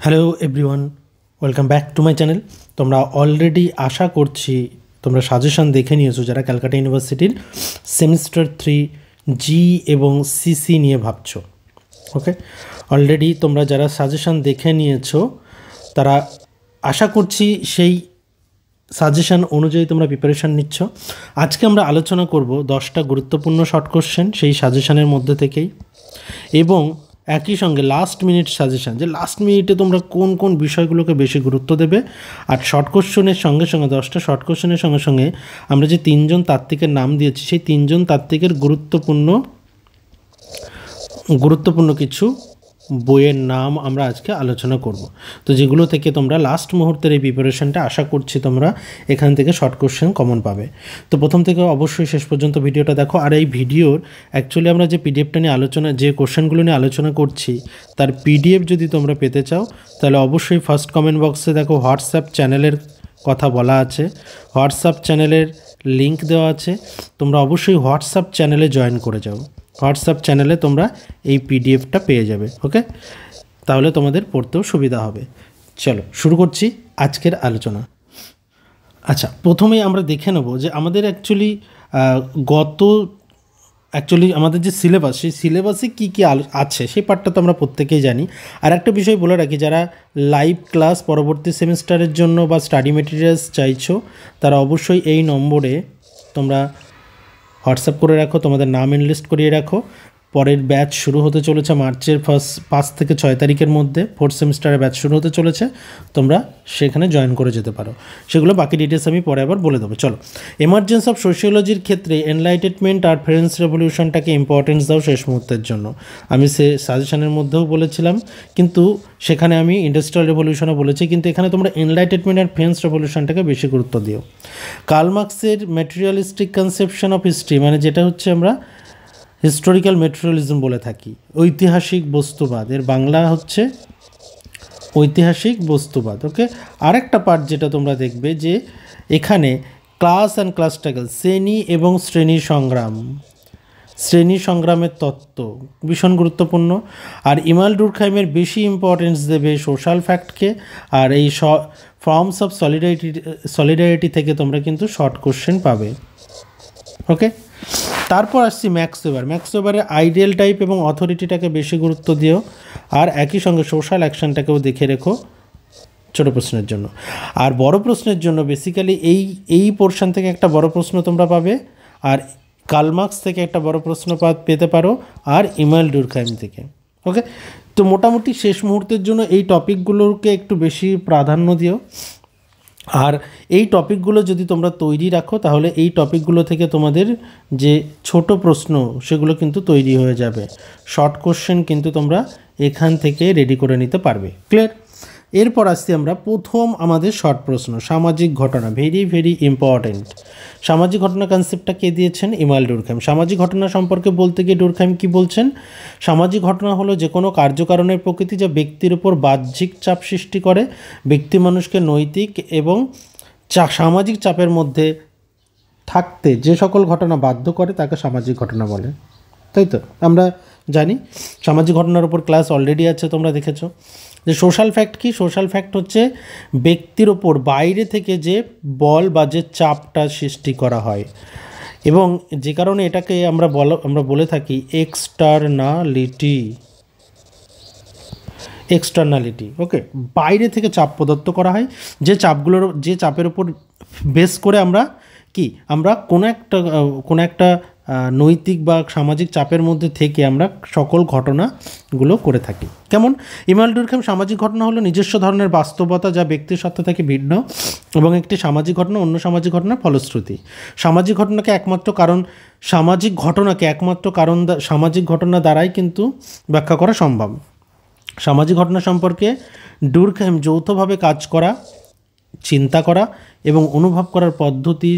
Hello everyone, welcome back to my channel. তোমরা already আশা করছি তোমরা সাজেশন দেখে নিয়েছো যারা ক্যালকাটা ইউনিভার্সিটির সেমিস্টার 3 জি এবং সিসি নিয়ে ভাবছো। ওকে, অলরেডি তোমরা যারা সাজেশন দেখে নিয়েছো তারা আশা করছি সেই সাজেশন অনুযায়ী তোমরা প্রিপারেশান নিচ্ছ। আজকে আমরা আলোচনা করব 10টা গুরুত্বপূর্ণ শর্ট কোশ্চেন সেই সাজেশনের মধ্যে থেকেই, এবং একই সঙ্গে লাস্ট মিনিট সাজেশান, যে লাস্ট মিনিটে তোমরা কোন কোন বিষয়গুলোকে বেশি গুরুত্ব দেবে। আর শর্ট কোশ্চেনের সঙ্গে সঙ্গে 10টা শর্ট কোশ্চেনের সঙ্গে সঙ্গে আমরা যে 3জন তাত্ত্বিকের নাম দিয়েছি সেই 3জন তাত্ত্বিকের গুরুত্বপূর্ণ কিছু বইয়ের নাম আমরা আজকে আলোচনা করব। তো যেগুলো থেকে তোমরা লাস্ট মুহূর্তের এই প্রিপারেশনটা আশা করছি তোমরা এখান থেকে শর্ট কোশ্চেন কমন পাবে। তো প্রথম থেকে অবশ্যই শেষ পর্যন্ত ভিডিওটা দেখো। আর এই ভিডিওর অ্যাকচুয়ালি আমরা যে পিডিএফটা নিয়ে যে কোশ্চেনগুলো নিয়ে আলোচনা করছি তার পিডিএফ যদি তোমরা পেতে চাও তাহলে অবশ্যই ফার্স্ট কমেন্ট বক্সে দেখো হোয়াটসঅ্যাপ চ্যানেলের কথা বলা আছে, হোয়াটসঅ্যাপ চ্যানেলের লিঙ্ক দেওয়া আছে। তোমরা অবশ্যই হোয়াটসঅ্যাপ চ্যানেলে জয়েন করে যাও, হোয়াটসঅ্যাপ চ্যানেলে তোমরা এই পিডিএফটা পেয়ে যাবে। ওকে, তাহলে তোমাদের পড়তেও সুবিধা হবে। চলো শুরু করছি আজকের আলোচনা। আচ্ছা, প্রথমেই আমরা দেখে নেব যে আমাদের আমাদের যে সিলেবাস, সেই সিলেবাসে কী কী আছে সেই পার্টটা তো আমরা প্রত্যেকেই জানি। আর একটা বিষয় বলে রাখি, যারা লাইভ ক্লাস পরবর্তী সেমিস্টারের জন্য বা স্টাডি মেটেরিয়ালস চাইছো তারা অবশ্যই এই নম্বরে তোমরা হোয়াটসঅ্যাপ করে রাখো, তোমাদের নাম এনলিস্ট করিয়ে রাখো। পরের ব্যাচ শুরু হতে চলেছে মার্চের 5 থেকে 6 তারিখের মধ্যে, 4th সেমিস্টারের ব্যাচ শুরু হতে চলেছে। তোমরা সেখানে জয়েন করে যেতে পারো। সেগুলো বাকি ডিটেলস আমি পরে আবার বলে দেবো। চলো, এমার্জেন্স অফ সোশিওলজির ক্ষেত্রে এনলাইটেনমেন্ট আর ফ্রেঞ্চ রেভলিউশনটাকে ইম্পর্টেন্স দাও শেষ মুহূর্তের জন্য। আমি সে সাজেশনের মধ্যেও বলেছিলাম, কিন্তু সেখানে আমি ইন্ডাস্ট্রিয়াল রেভলিউশনও বলেছি, কিন্তু এখানে তোমরা এনলাইটেনমেন্ট আর ফ্রেঞ্চ রেভলিউশনটাকে বেশি গুরুত্ব দিও। কার্ল মার্কসের ম্যাটেরিয়ালিস্টিক কনসেপশন অফ হিস্ট্রি, মানে যেটা হচ্ছে আমরা হিস্টোরিক্যাল ম্যাটেরিয়ালিজম বলে থাকি, ঐতিহাসিক বস্তুবাদ, এর বাংলা হচ্ছে ঐতিহাসিক বস্তুবাদ। ওকে, আরেকটা পার্ট যেটা তোমরা দেখবে যে এখানে ক্লাস অ্যান্ড ক্লাস স্ট্রাগল, শ্রেণী এবং শ্রেণী সংগ্রামের তত্ত্ব ভীষণ গুরুত্বপূর্ণ। আর ইমানুয়েল ডুরখাইমের বেশি ইম্পর্টেন্স দেবে সোশ্যাল ফ্যাক্টকে। আর এই ফর্মস অফ সলিডারিটি থেকে তোমরা কিন্তু শর্ট কোশ্চেন পাবে। ওকে, তারপর আসছি ম্যাক্স ওয়েবারের আইডিয়াল টাইপ এবং অথরিটিটাকে বেশি গুরুত্ব দিও। আর একই সঙ্গে সোশ্যাল অ্যাকশনটাকেও দেখে রেখো ছোটো প্রশ্নের জন্য। আর বড় প্রশ্নের জন্য বেসিক্যালি এই পোর্শন থেকে একটা বড় প্রশ্ন তোমরা পাবে, আর কার্ল মার্কস থেকে একটা বড় প্রশ্ন পেতে পারো, আর ইমানুয়েল ডুরখাইম থেকে। ওকে, তো মোটামুটি শেষ মুহূর্তের জন্য এই টপিকগুলোকে একটু বেশি প্রাধান্য দিও। আর এই টপিকগুলো যদি তোমরা তৈরি রাখো তাহলে এই টপিকগুলো থেকে তোমাদের যে ছোট প্রশ্ন সেগুলো কিন্তু তৈরি হয়ে যাবে। শর্ট কোশ্চেন কিন্তু তোমরা এখান থেকে রেডি করে নিতে পারবে। ক্লিয়ার? এরপর আসছি আমরা প্রথম আমাদের শর্ট প্রশ্ন, সামাজিক ঘটনা, ভেরি ভেরি ইম্পর্ট্যান্ট। সামাজিক ঘটনা কনসেপ্টটা কে দিয়েছেন? ইমানুয়েল ডুরখাইম। সামাজিক ঘটনা সম্পর্কে বলতে গিয়ে ডুরখাইম কী বলছেন? সামাজিক ঘটনা হলো যে কোনো কার্যকারণের প্রকৃতি যা ব্যক্তির উপর বাহ্যিক চাপ সৃষ্টি করে, ব্যক্তি মানুষকে নৈতিক এবং সামাজিক চাপের মধ্যে থাকতে যে সকল ঘটনা বাধ্য করে তাকে সামাজিক ঘটনা বলে। তাই তো আমরা জানি। সামাজিক ঘটনার উপর ক্লাস অলরেডি আছে, তোমরা দেখেছো। যে সোশ্যাল ফ্যাক্ট কি? সোশ্যাল ফ্যাক্ট হচ্ছে ব্যক্তির ওপর বাইরে থেকে যে বল বা যে চাপটা সৃষ্টি করা হয়, এবং যে কারণে এটাকে আমরা বলে থাকি এক্সটার্নালিটি। ওকে, বাইরে থেকে চাপ প্রদত্ত করা হয়, যে চাপের উপর বেস করে আমরা কোনো একটা নৈতিক বা সামাজিক চাপের মধ্যে থেকে আমরা সকল ঘটনাগুলো করে থাকি। কেমন? ইমানুয়েল ডুরখাইম সামাজিক ঘটনা হলো নিজস্ব ধরনের বাস্তবতা যা ব্যক্তির সত্তা থেকে ভিন্ন, এবং একটি সামাজিক ঘটনা অন্য সামাজিক ঘটনার ফলশ্রুতি। সামাজিক ঘটনাকে একমাত্র সামাজিক ঘটনা দ্বারাই কিন্তু ব্যাখ্যা করা সম্ভব। সামাজিক ঘটনা সম্পর্কে ডুরখাইম যৌথভাবে কাজ করা, চিন্তা করা এবং অনুভব করার পদ্ধতি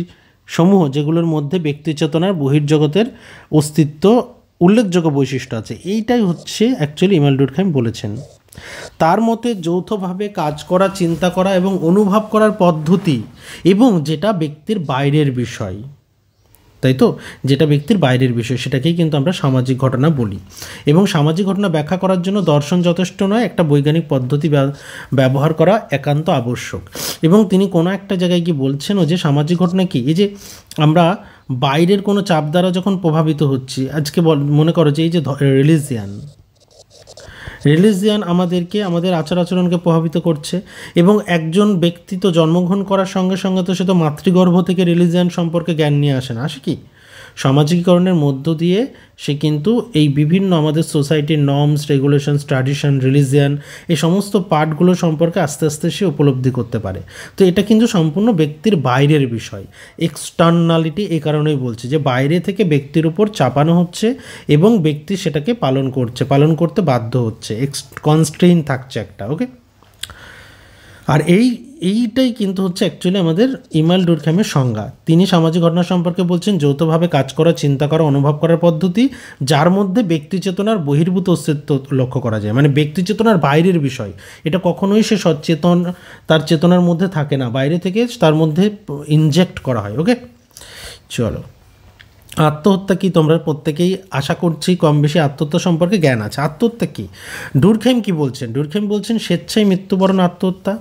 সমূহ, যেগুলোর মধ্যে ব্যক্তি চেতনার বহির্জগতের অস্তিত্ব উল্লেখযোগ্য বৈশিষ্ট্য আছে, এইটাই হচ্ছে অ্যাকচুয়ালি ইমানুয়েল ডুরখাইম বলেছেন। তার মতে যৌথভাবে কাজ করা, চিন্তা করা এবং অনুভব করার পদ্ধতি, এবং যেটা ব্যক্তির বাইরের বিষয়, তাই তো, যেটা ব্যক্তির বাইরের বিষয় সেটাকেই কিন্তু আমরা সামাজিক ঘটনা বলি। এবং সামাজিক ঘটনা ব্যাখ্যা করার জন্য দর্শন যথেষ্ট নয়, একটা বৈজ্ঞানিক পদ্ধতি ব্যবহার করা একান্ত আবশ্যক। এবং তিনি কোনো একটা জায়গায় গিয়ে বলছেনও যে সামাজিক ঘটনা কি, এই যে আমরা বাইরের কোনো চাপ দ্বারা যখন প্রভাবিত হচ্ছি, আজকে মনে করো যে এই যে রিলিজিয়ান আমাদেরকে, আমাদের আচার আচরণকে প্রভাবিত করছে। এবং একজন ব্যক্তি তো জন্মগ্রহণ করার সঙ্গে সঙ্গে তো সে তো মাতৃগর্ভ থেকে রিলিজিয়ান সম্পর্কে জ্ঞান নিয়ে আসে না, আসে কি সামাজিকীকরণের মধ্য দিয়ে সে কিন্তু এই বিভিন্ন আমাদের সোসাইটির নর্মস, রেগুলেশনস, ট্র্যাডিশন, রিলিজিয়ান, এই সমস্ত পার্টগুলো সম্পর্কে আস্তে আস্তে সে উপলব্ধি করতে পারে। তো এটা কিন্তু সম্পূর্ণ ব্যক্তির বাইরের বিষয়, এক্সটার্নালিটি। এই কারণেই বলছে যে বাইরে থেকে ব্যক্তির উপর চাপানো হচ্ছে এবং ব্যক্তি সেটাকে পালন করতে বাধ্য হচ্ছে, কনস্ট্রেইন থাকছে একটা। ওকে, আর এইটাই কিন্তু হচ্ছে অ্যাকচুয়ালি আমাদের ইমানুয়েল ডুরখাইমের সংজ্ঞা। তিনি সামাজিক ঘটনা সম্পর্কে বলছেন যৌথভাবে কাজ করা, চিন্তা করা, অনুভব করার পদ্ধতি, যার মধ্যে ব্যক্তি চেতনার বহির্ভূত অস্তিত্ব লক্ষ্য করা যায়। মানে ব্যক্তি চেতনার বাইরের বিষয়, এটা কখনোই সে সচেতন তার চেতনার মধ্যে থাকে না, বাইরে থেকে তার মধ্যে ইনজেক্ট করা হয়। ওকে, চলো, আত্মহত্যা কি? তোমরা প্রত্যেকেই আশা করছি কম বেশি আত্মহত্যা সম্পর্কে জ্ঞান আছে। আত্মহত্যা কি? ডুরখাইম কি বলছেন? ডুরখাইম বলছেন স্বেচ্ছায় মৃত্যুবরণ আত্মহত্যা।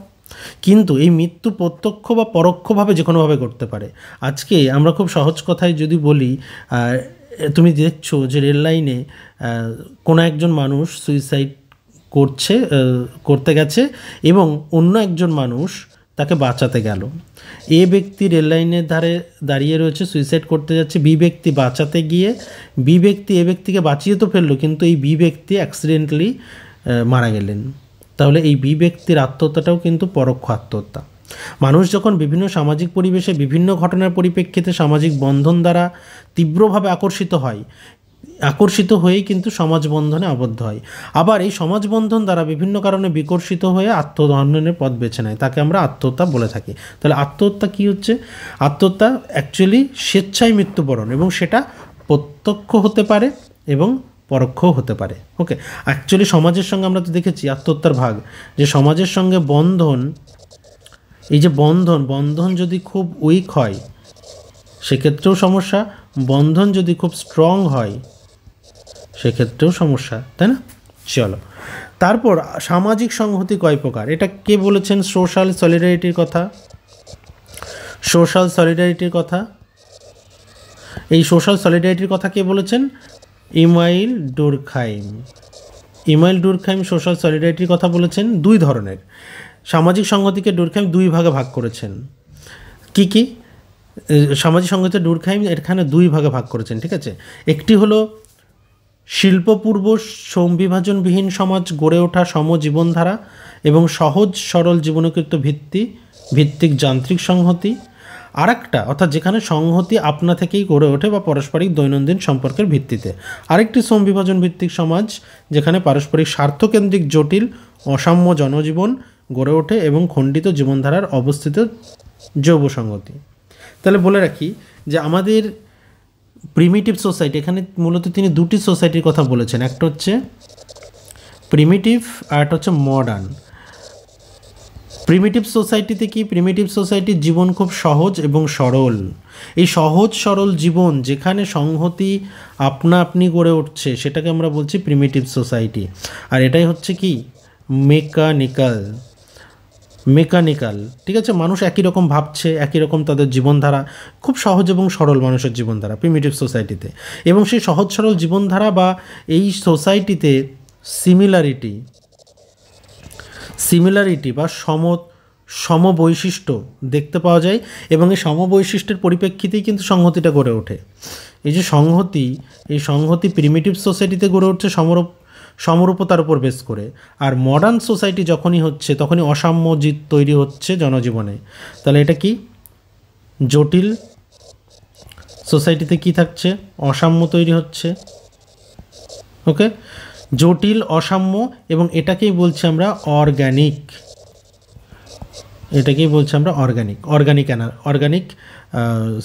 কিন্তু এই মৃত্যু প্রত্যক্ষ বা পরোক্ষভাবে যে কোনোভাবে করতে পারে। আজকে আমরা খুব সহজ কথায় যদি বলি, তুমি দেখছো যে রেল লাইনে কোনো একজন মানুষ সুইসাইড করতে গেছে এবং অন্য একজন মানুষ তাকে বাঁচাতে গেল। এ ব্যক্তি রেল লাইনের ধারে দাঁড়িয়ে রয়েছে, সুইসাইড করতে যাচ্ছে, বি ব্যক্তি বাঁচাতে গিয়ে বি ব্যক্তি এ ব্যক্তিকে বাঁচিয়ে তো ফেললো, কিন্তু এই বি ব্যক্তি অ্যাক্সিডেন্টালি মারা গেলেন। তাহলে এই বি ব্যক্তির আত্মহত্যাটাও কিন্তু পরোক্ষ আত্মহত্যা। মানুষ যখন বিভিন্ন সামাজিক পরিবেশে বিভিন্ন ঘটনার পরিপ্রেক্ষিতে সামাজিক বন্ধন দ্বারা তীব্রভাবে আকর্ষিত হয়েই কিন্তু সমাজ বন্ধনে আবদ্ধ হয়। আবার এই সমাজ বন্ধন দ্বারা বিভিন্ন কারণে বিকর্ষিত হয়ে আত্মদহনের পথ বেছে নেয়, তাকে আমরা আত্মহত্যা বলে থাকি। তাহলে আত্মহত্যা কী হচ্ছে? আত্মহত্যা অ্যাকচুয়ালি স্বেচ্ছায় মৃত্যুবরণ, এবং সেটা প্রত্যক্ষ হতে পারে এবং পরোক্ষও হতে পারে। ওকে, অ্যাকচুয়ালি সমাজের সঙ্গে আমরা তো দেখেছি আত্মহত্যার ভাগ, যে সমাজের সঙ্গে বন্ধন, এই যে বন্ধন যদি খুব উইক হয় সেক্ষেত্রেও সমস্যা, বন্ধন যদি খুব স্ট্রং হয় সেক্ষেত্রেও সমস্যা, তাই না? চলো, তারপর সামাজিক সংহতি কয় প্রকার, এটা কে বলেছেন? সোশ্যাল সলিডারিটির কথা। এই সোশ্যাল সলিডারিটির কথা কে বলেছেন? ইমানুয়েল ডুরখাইম সোশ্যাল সলিডারিটির কথা বলেছেন। দুই ধরনের সামাজিক সংহতিকে ডুরখাইম দুই ভাগে ভাগ করেছেন। কি সামাজিক সংহতি ডুরখাইম এখানে দুই ভাগে ভাগ করেছেন, ঠিক আছে? একটি হলো শিল্পপূর্ব সংবিভাজনবিহীন সমাজ গড়ে ওঠা সমজীবনধারা এবং সহজ সরল জীবনকৃত ভিত্তিক যান্ত্রিক সংহতি। আর একটা, অর্থাৎ যেখানে সংহতি আপনা থেকেই গড়ে ওঠে বা পারস্পরিক দৈনন্দিন সম্পর্কের ভিত্তিতে। আরেকটি সমবিভাজন ভিত্তিক সমাজ যেখানে পারস্পরিক স্বার্থকেন্দ্রিক জটিল অসাম্য জনজীবন গড়ে ওঠে এবং খণ্ডিত জীবনধারার অবস্থিত জৈব সংহতি। তাহলে বলে রাখি যে আমাদের প্রিমিটিভ সোসাইটি, এখানে মূলত তিনি দুটি সোসাইটির কথা বলেছেন, একটা হচ্ছে প্রিমিটিভ আর একটা হচ্ছে মডার্ন। প্রিমিটিভ সোসাইটিতে কি? প্রিমিটিভ সোসাইটির জীবন খুব সহজ এবং সরল। এই সহজ সরল জীবন যেখানে সংহতি আপনা আপনি গড়ে উঠছে সেটাকে আমরা বলছি প্রিমিটিভ সোসাইটি। আর এটাই হচ্ছে কি মেকানিক্যাল, ঠিক আছে? মানুষ একই রকম ভাবছে, একই রকম তাদের জীবনধারা, খুব সহজ এবং সরল মানুষের জীবনধারা প্রিমিটিভ সোসাইটিতে। এবং সেই সহজ সরল জীবনধারা বা এই সোসাইটিতে সিমিলারিটি বা সমবৈশিষ্ট্য দেখতে পাওয়া যায়, এবং এই সমবৈশিষ্ট্যের পরিপ্রেক্ষিতেই কিন্তু সংহতিটা গড়ে ওঠে। এই যে সংহতি প্রিমিটিভ সোসাইটিতে গড়ে উঠছে সমরূপতার উপর বেস করে। আর মডার্ন সোসাইটি যখনই হচ্ছে তখনই অসাম্য তৈরি হচ্ছে জনজীবনে। তাহলে এটা কি? জটিল সোসাইটিতে কি থাকছে? অসাম্য তৈরি হচ্ছে। ওকে, জটিল অসাম্য, এবং এটাকেই বলছি আমরা অর্গানিক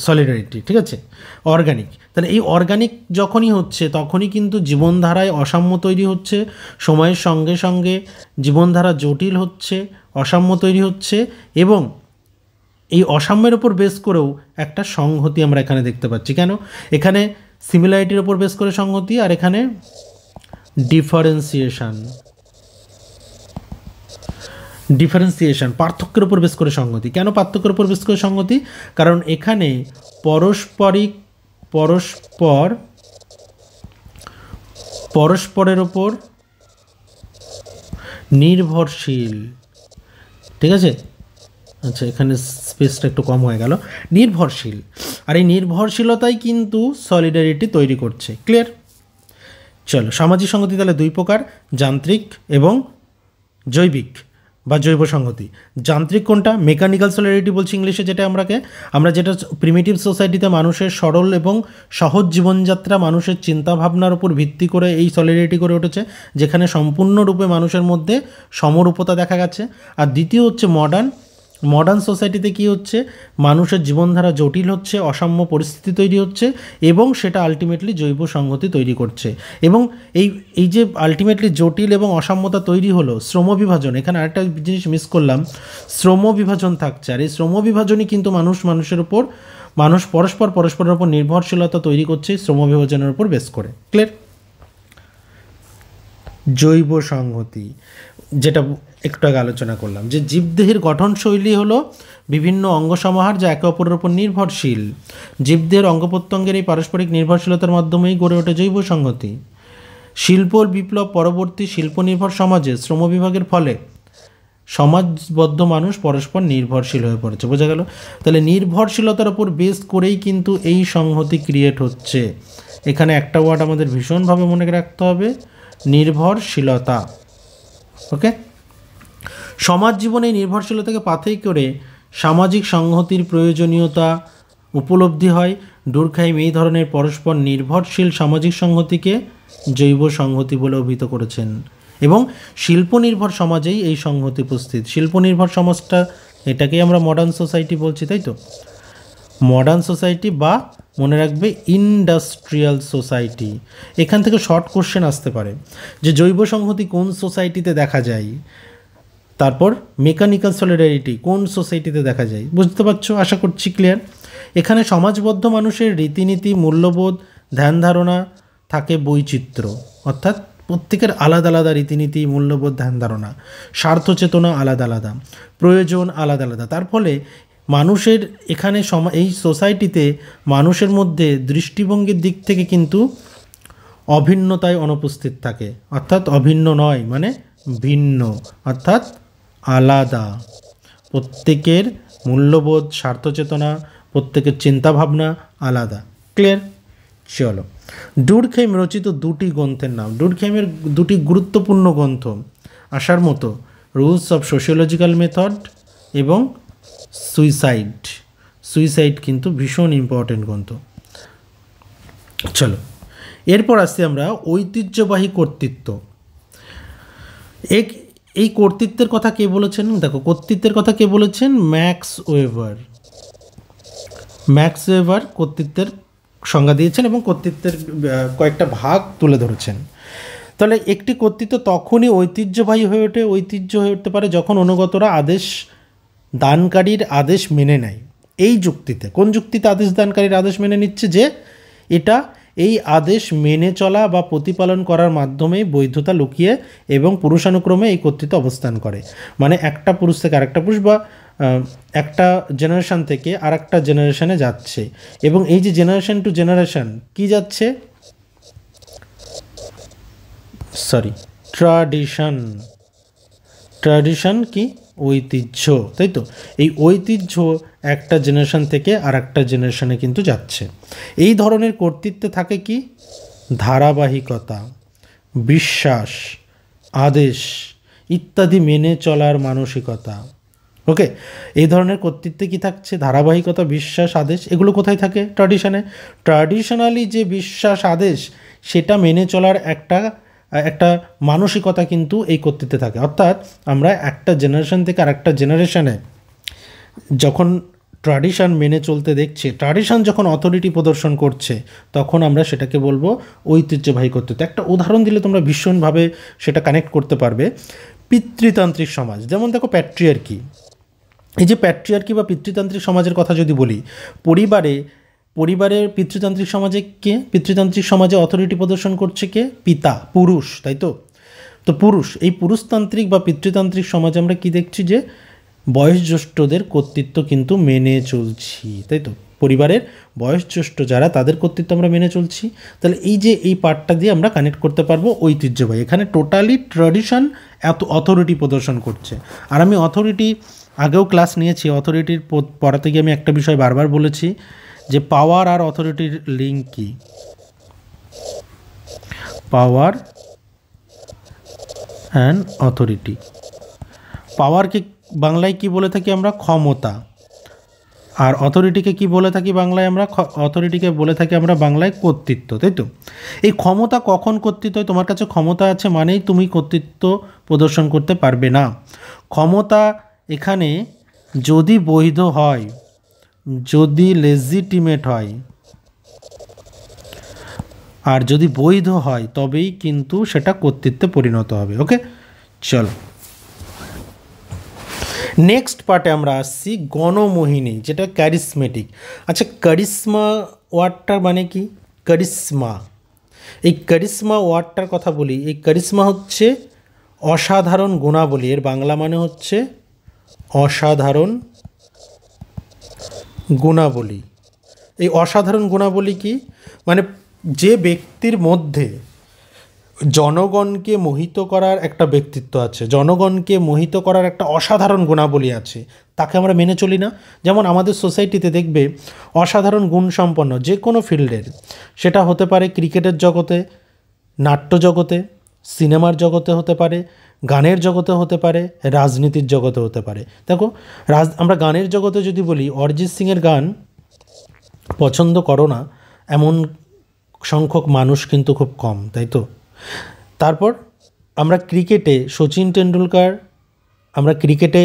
সলিডারিটি, ঠিক আছে? অর্গানিক। তাহলে এই অর্গানিক যখনই হচ্ছে তখনই কিন্তু জীবনধারায় অসাম্য তৈরি হচ্ছে, সময়ের সঙ্গে সঙ্গে জীবনধারা জটিল হচ্ছে, অসাম্য তৈরি হচ্ছে, এবং এই অসাম্যের ওপর বেস করেও একটা সংহতি আমরা এখানে দেখতে পাচ্ছি। কেন? এখানে সিমিলারিটির ওপর বেস করে সংহতি, আর এখানে ডিফারেন্সিয়েশন পার্থক্যের উপর বেস করে সংহতি। কেন পার্থক্যের উপর বেস করে সংহতি? কারণ এখানে পরস্পরের ওপর নির্ভরশীল। ঠিক আছে, আচ্ছা এখানে স্পেসটা একটু কম হয়ে গেল। নির্ভরশীল, আর এই নির্ভরশীলতাই কিন্তু সলিডারিটি তৈরি করছে। ক্লিয়ার? চলো, সামাজিক সংহতি তাহলে দুই প্রকার, যান্ত্রিক এবং জৈবিক বা জৈব সংহতি। যান্ত্রিক কোনটা? মেকানিক্যাল সলিডারিটি বলছি ইংলিশে, যেটা আমরা যেটা প্রিমিটিভ সোসাইটিতে মানুষের সরল এবং সহজ জীবনযাত্রা, মানুষের চিন্তাভাবনার উপর ভিত্তি করে এই সলিডারিটি করে উঠেছে, যেখানে সম্পূর্ণরূপে মানুষের মধ্যে সমরূপতা দেখা গেছে। আর দ্বিতীয় হচ্ছে মডার্ন সোসাইটিতে কি হচ্ছে? মানুষের জীবনধারা জটিল হচ্ছে, অসাম্য পরিস্থিতি তৈরি হচ্ছে, এবং সেটা আলটিমেটলি জৈব সংহতি তৈরি করছে। এবং এই যে আলটিমেটলি জটিল এবং অসাম্যতা তৈরি হলো, শ্রম বিভাজন, এখানে আরেকটা জিনিস মিস করলাম, শ্রম বিভাজন থাকছে। আর এই শ্রম বিভাজনই কিন্তু মানুষ পরস্পরের উপর নির্ভরশীলতা তৈরি করছে শ্রম বিভাজনের উপর বেস করে। ক্লিয়ার? জৈব সংহতি, যেটা একটু আগে আলোচনা করলাম, যে জীবদেহের গঠনশৈলী হলো বিভিন্ন অঙ্গসমাহার যা একে অপরের উপর নির্ভরশীল। জীবদেহের অঙ্গ প্রত্যঙ্গের এই পারস্পরিক নির্ভরশীলতার মাধ্যমেই গড়ে ওঠে জৈব সংহতি। শিল্প বিপ্লব পরবর্তী শিল্প নির্ভর সমাজে শ্রম বিভাগের ফলে সমাজবদ্ধ মানুষ পরস্পর নির্ভরশীল হয়ে পড়েছে। বোঝা গেল? তাহলে নির্ভরশীলতার উপর বেস করেই কিন্তু এই সংহতি ক্রিয়েট হচ্ছে। এখানে একটা ওয়ার্ড আমাদের ভীষণভাবে মনে রাখতে হবে, নির্ভরশীলতা। ওকে, সমাজ জীবনে নির্ভরশীলতাকে পাথেয় করে সামাজিক সংহতির প্রয়োজনীয়তা উপলব্ধি হয়। ডুরখাইম এই ধরনের পরস্পর নির্ভরশীল সামাজিক সংহতিকে জৈব সংহতি বলে অভিহিত করেছেন। এবং শিল্প নির্ভর সমাজেই এই সংহতি উপস্থিত। শিল্প নির্ভর সমাজটা, এটাকেই আমরা মডার্ন সোসাইটি বলছি, তাই তো? মডার্ন সোসাইটি বা মনে রাখবে ইন্ডাস্ট্রিয়াল সোসাইটি। এখান থেকে শর্ট কোশ্চেন আসতে পারে যে জৈব সংহতি কোন সোসাইটিতে দেখা যায়, তারপর মেকানিক্যাল সলিডারিটি কোন সোসাইটিতে দেখা যায়। বুঝতে পারছো? আশা করছি ক্লিয়ার। এখানে সমাজবদ্ধ মানুষের রীতিনীতি, মূল্যবোধ, ধ্যান ধারণা থাকে বৈচিত্র্য, অর্থাৎ প্রত্যেকের আলাদা আলাদা রীতিনীতি, মূল্যবোধ, ধ্যান ধারণা, স্বার্থ চেতনা আলাদা আলাদা, প্রয়োজন আলাদা আলাদা। তার ফলে মানুষের এখানে এই সোসাইটিতে মানুষের মধ্যে দৃষ্টিভঙ্গির দিক থেকে কিন্তু অভিন্নতায় অনুপস্থিত থাকে, অর্থাৎ অভিন্ন নয় মানে ভিন্ন, অর্থাৎ আলাদা। প্রত্যেকের মূল্যবোধ, স্বার্থ চেতনা, প্রত্যেকের চিন্তাভাবনা আলাদা। ক্লিয়ার? চলো, ডুরখাইম রচিত দুটি গ্রন্থের নাম। ডুরখাইমের দুটি গুরুত্বপূর্ণ গ্রন্থ আসার মতো, রুলস অফ সোশিওলজিক্যাল মেথড এবং সুইসাইড কিন্তু ভীষণ ইম্পর্টেন্ট গ্রন্থ। চলো, এরপর আসছি আমরা ঐতিহ্যবাহী কর্তৃত্ব। এই কর্তৃত্বের কথা কে বলেছেন? দেখো, কর্তৃত্বের কথা কে বলেছেন? ম্যাক্স ওয়েবার কর্তৃত্বের সংজ্ঞা দিয়েছেন এবং কর্তৃত্বের কয়েকটা ভাগ তুলে ধরেছেন। তাহলে একটি কর্তৃত্ব তখনই ঐতিহ্যবাহী হয়ে ওঠে, ঐতিহ্য হয়ে উঠতে পারে যখন অনুগতরা দানকারীর আদেশ মেনে নেয়। এই যুক্তিতে, কোন যুক্তিতে আদেশ দানকারীর আদেশ মেনে নিচ্ছে? যে এই আদেশ মেনে চলা বা প্রতিপালন করার মাধ্যমে বৈধতা লুকিয়ে এবং পুরুষানুক্রমে এই কর্তৃত্ব অবস্থান করে। মানে একটা পুরুষ থেকে আরেকটা পুরুষ বা একটা জেনারেশন থেকে আরেকটা জেনারেশনে যাচ্ছে, এবং এই যে জেনারেশন টু জেনারেশন কি যাচ্ছে? ট্র্যাডিশন কি? ঐতিহ্য, তাই তো? এই ঐতিহ্য একটা জেনারেশন থেকে আর একটা জেনারেশনে কিন্তু যাচ্ছে। এই ধরনের কর্তৃত্বে থাকে কি? ধারাবাহিকতা, বিশ্বাস, আদেশ ইত্যাদি মেনে চলার মানসিকতা। ওকে, এই ধরনের কর্তৃত্বে কি থাকছে? ধারাবাহিকতা, বিশ্বাস, আদেশ। এগুলো কোথায় থাকে? ট্র্যাডিশনালি যে বিশ্বাস, আদেশ, সেটা মেনে চলার একটা মানসিকতা কিন্তু এই কর্তৃত্বে থাকে। অর্থাৎ আমরা একটা জেনারেশন থেকে আরেকটা জেনারেশনে যখন ট্র্যাডিশন মেনে চলতে দেখছি, ট্র্যাডিশন যখন অথরিটি প্রদর্শন করছে, তখন আমরা সেটাকে বলবো ঐতিহ্যবাহী কর্তৃত্ব। একটা উদাহরণ দিলে তোমরা ভীষণভাবে সেটা কানেক্ট করতে পারবে। পিতৃতান্ত্রিক সমাজ, যেমন দেখো প্যাট্রিয়ার্কি, এই যে প্যাট্রিয়ার্কি বা পিতৃতান্ত্রিক সমাজের কথা যদি বলি, পরিবারের পিতৃতান্ত্রিক সমাজে কে? পিতৃতান্ত্রিক সমাজে অথরিটি প্রদর্শন করছে কে? পিতা, পুরুষ, তাই তো? তো পুরুষ, এই পুরুষতান্ত্রিক বা পিতৃতান্ত্রিক সমাজে আমরা কি দেখছি? যে বয়োজ্যেষ্ঠদের কর্তৃত্ব কিন্তু মেনে চলছি, তাই তো? পরিবারের বয়োজ্যেষ্ঠ যারা, তাদের কর্তৃত্ব আমরা মেনে চলছি। তাহলে এই যে এই পার্টটা দিয়ে আমরা কানেক্ট করতে পারবো ঐতিহ্যবাহী। এখানে টোটালি ট্র্যাডিশন এত অথরিটি প্রদর্শন করছে। আর আমি অথরিটি আগেও ক্লাস নিয়েছি, অথরিটির পড়াতে গিয়ে আমি একটা বিষয় বারবার বলেছি যে পাওয়ার আর অথরিটির লিঙ্ক কি? Power and authority. পাওয়ারকে বাংলায় কি বলে থাকি আমরা? ক্ষমতা। আর অথরিটিকে কি বলে থাকি বাংলায় আমরা? অথরিটিকে বলে থাকি আমরা বাংলায় কর্তৃত্ব, তাই তো? এই ক্ষমতা কখন কর্তৃত্ব হয়? তোমার কাছে ক্ষমতা আছে মানেই তুমি কর্তৃত্ব প্রদর্শন করতে পারবে না। ক্ষমতা এখানে যদি বৈধ হয়, যদি লেজিটিমেট হয়, আর যদি বৈধ হয়, তবেই কিন্তু সেটা কর্তৃত্বে পরিণত হবে। ওকে, চলো নেক্সট পার্টে আমরা আসছি গণমোহিনী, যেটা ক্যারিসমেটিক। আচ্ছা, কারিশমা ওয়ার্ডটার মানে কি? কারিশমা, এই কারিশমা ওয়ার্ডটার কথা বলি। এই কারিশমা হচ্ছে অসাধারণ গুণাবলী, এর বাংলা মানে হচ্ছে অসাধারণ গুণাবলী। এই অসাধারণ গুণাবলী কি? মানে যে ব্যক্তির মধ্যে জনগণকে মোহিত করার একটা ব্যক্তিত্ব আছে, জনগণকে মোহিত করার একটা অসাধারণ গুণাবলী আছে, তাকে আমরা মেনে চলি না। যেমন আমাদের সোসাইটিতে দেখবে অসাধারণ গুণসম্পন্ন যে কোনো ফিল্ডের, সেটা হতে পারে ক্রিকেটের জগতে, নাট্য জগতে, সিনেমার জগতে হতে পারে, গানের জগতে হতে পারে, রাজনীতির জগতে হতে পারে। দেখো, আমরা গানের জগতে যদি বলি, অরিজিৎ সিংয়ের গান পছন্দ করো না এমন সংখ্যক মানুষ কিন্তু খুব কম, তাই তো? তারপর আমরা ক্রিকেটে সচিন টেন্ডুলকার, আমরা ক্রিকেটে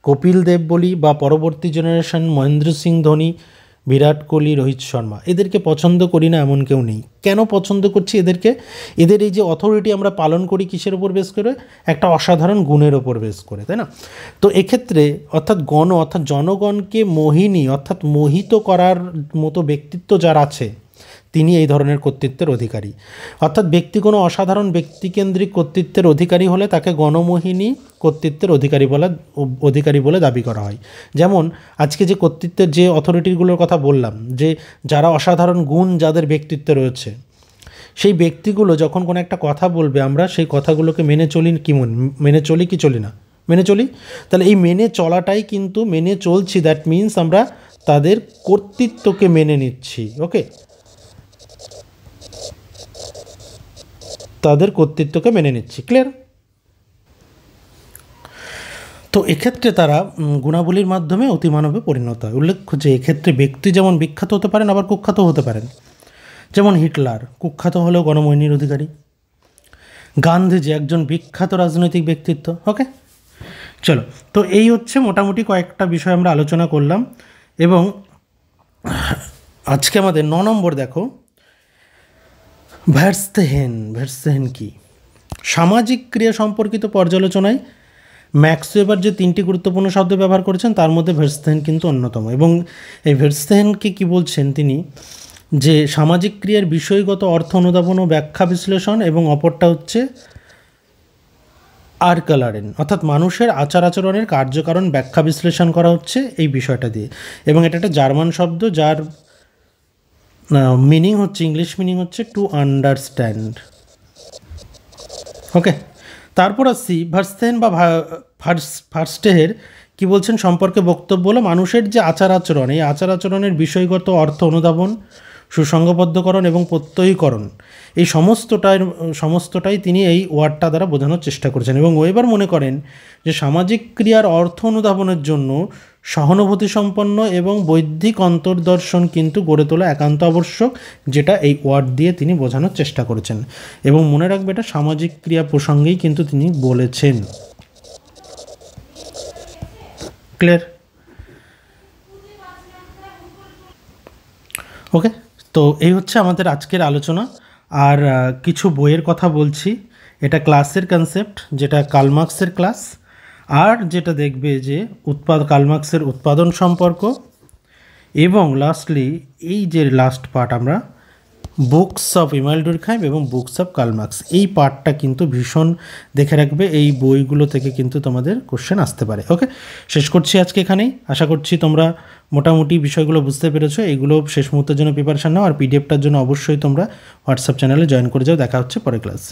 কপিল দেব বলি, বা পরবর্তী জেনারেশন মহেন্দ্র সিং ধোনি, বিরাট কোহলি, রোহিত শর্মা, এদেরকে পছন্দ করি না এমন কেউ নেই। কেন পছন্দ করছি এদেরকে? এদের এই যে অথরিটি আমরা পালন করি কিসের ওপর বেস করে? একটা অসাধারণ গুণের ওপর বেস করে, তাই না? তো এক্ষেত্রে অর্থাৎ জনগণকে মোহিনী অর্থাৎ মোহিত করার মতো ব্যক্তিত্ব যার আছে, তিনি এই ধরনের কর্তৃত্বের অধিকারী। অর্থাৎ ব্যক্তি কোনো অসাধারণ ব্যক্তিকেন্দ্রিক কর্তৃত্বের অধিকারী হলে তাকে গণমোহিনী কর্তৃত্বের অধিকারী বলে দাবি করা হয়। যেমন আজকে যে কর্তৃত্বের যে অথরিটিগুলোর কথা বললাম, যে যারা অসাধারণ গুণ যাদের ব্যক্তিত্বে রয়েছে, সেই ব্যক্তিগুলো যখন কোনো একটা কথা বলবে, আমরা সেই কথাগুলোকে মেনে চলি কি চলি না? মেনে চলি। তাহলে এই মেনে চলাটাই কিন্তু মেনে চলছি, দ্যাট মিনস আমরা তাদের কর্তৃত্বকে মেনে নিচ্ছি। ওকে, তাদের কর্তৃত্বকে মেনে নিচ্ছি। ক্লিয়ার? তো এক্ষেত্রে তারা গুণাবলীর মাধ্যমে অতিমানবে পরিণত হয়। উল্লেখ্য যে এক্ষেত্রে ব্যক্তি যেমন বিখ্যাত হতে পারেন, আবার কুখ্যাত হতে পারেন। যেমন হিটলার কুখ্যাত হলেও গণমোহিনীর অধিকারী। গান্ধীজি একজন বিখ্যাত রাজনৈতিক ব্যক্তিত্ব। ওকে, চলো, তো এই হচ্ছে মোটামুটি কয়েকটা বিষয় আমরা আলোচনা করলাম। এবং আজকে আমাদের 9 নম্বর দেখো, ভার্সতেহেন কি? সামাজিক ক্রিয়া সম্পর্কিত পর্যালোচনায় ম্যাক্স ওয়েবার যে 3টি গুরুত্বপূর্ণ শব্দ ব্যবহার করেছেন, তার মধ্যে ভার্সতেহেন কিন্তু অন্যতম। এবং এই ভার্সতেহেনকে কি বলছেন তিনি? যে সামাজিক ক্রিয়ার বিষয়গত অর্থ অনুধাবন ও ব্যাখ্যা বিশ্লেষণ, এবং অপরটা হচ্ছে আরকালারেন, অর্থাৎ মানুষের আচার আচরণের কার্যকারণ ব্যাখ্যা বিশ্লেষণ করা হচ্ছে এই বিষয়টা দিয়ে। এবং এটা একটা জার্মান শব্দ, যার মিনিং হচ্ছে, ইংলিশ মিনিং হচ্ছে টু আন্ডারস্ট্যান্ড। ওকে, তারপর আসছি ভার্সতেহেন বা ভার্স্টেহের কী বলছেন সম্পর্কে বক্তব্য হলো, মানুষের যে আচার আচরণ, এই আচার আচরণের বিষয়গত অর্থ অনুধাবন, সুসংঘবদ্ধকরণ এবং প্রত্যয়ীকরণ, এই সমস্তটাই তিনি এই ওয়ার্ডটা দ্বারা বোঝানোর চেষ্টা করেছেন। এবং ওয়েবার মনে করেন যে সামাজিক ক্রিয়ার অর্থ অনুধাবনের জন্য সহানুভূতি সম্পন্ন এবং বৌদ্ধিক অন্তর্দর্শন কিন্তু গড়ে তোলা একান্ত আবশ্যক, যেটা এই ওয়ার্ড দিয়ে তিনি বোঝানোর চেষ্টা করেছেন। এবং মনে রাখবে, এটা সামাজিক ক্রিয়া প্রসঙ্গেই কিন্তু তিনি বলেছেন। ক্লিয়ার? ওকে, তো এই হচ্ছে আমাদের আজকের আলোচনা। আর কিছু বইয়ের কথা বলছি, এটা ক্লাসের কনসেপ্ট, যেটা কার্ল মার্কসের ক্লাস। আর যেটা দেখবে যে কার্ল মার্কসের উৎপাদন সম্পর্ক, এবং লাস্টলি এই যে লাস্ট পার্ট আমরা বুকস অফ ইমানুয়েল ডুরখাইম এবং বুকস অফ কার্ল মার্কস, এই পার্টটা কিন্তু ভীষণ দেখে রাখবে। এই বইগুলো থেকে কিন্তু তোমাদের কোশ্চেন আসতে পারে। ওকে, শেষ করছি আজকে এখানেই। আশা করছি তোমরা মোটামুটি বিষয়গুলো বুঝতে পেরেছো। এইগুলো শেষ মুহূর্তের জন্য প্রিপারেশান নাও, আর পিডিএফটার জন্য অবশ্যই তোমরা হোয়াটসঅ্যাপ চ্যানেলে জয়েন করে যাও। দেখা হচ্ছে পরে ক্লাস।